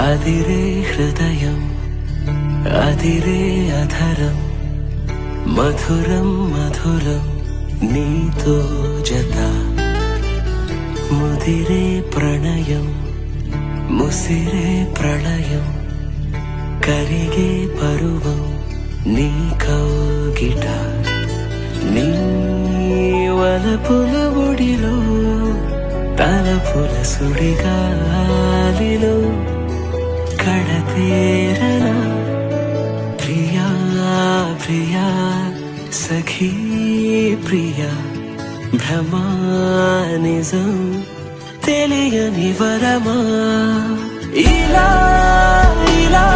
అదిరే హృదయం అదిరే అధరం మధురం మధురం నీతో జత ముదిరే ప్రణయం ముసిరే ప్రళయం కరిగే పరువం నీ కౌగిట నీ వలపుల ఒడిలో తలపుల సుడిగాలిలో కడతేరనా ప్రియా ప్రియా సఖీ ప్రియా భ్రమానిజం తెలియని వరమా ఇలా ఇలా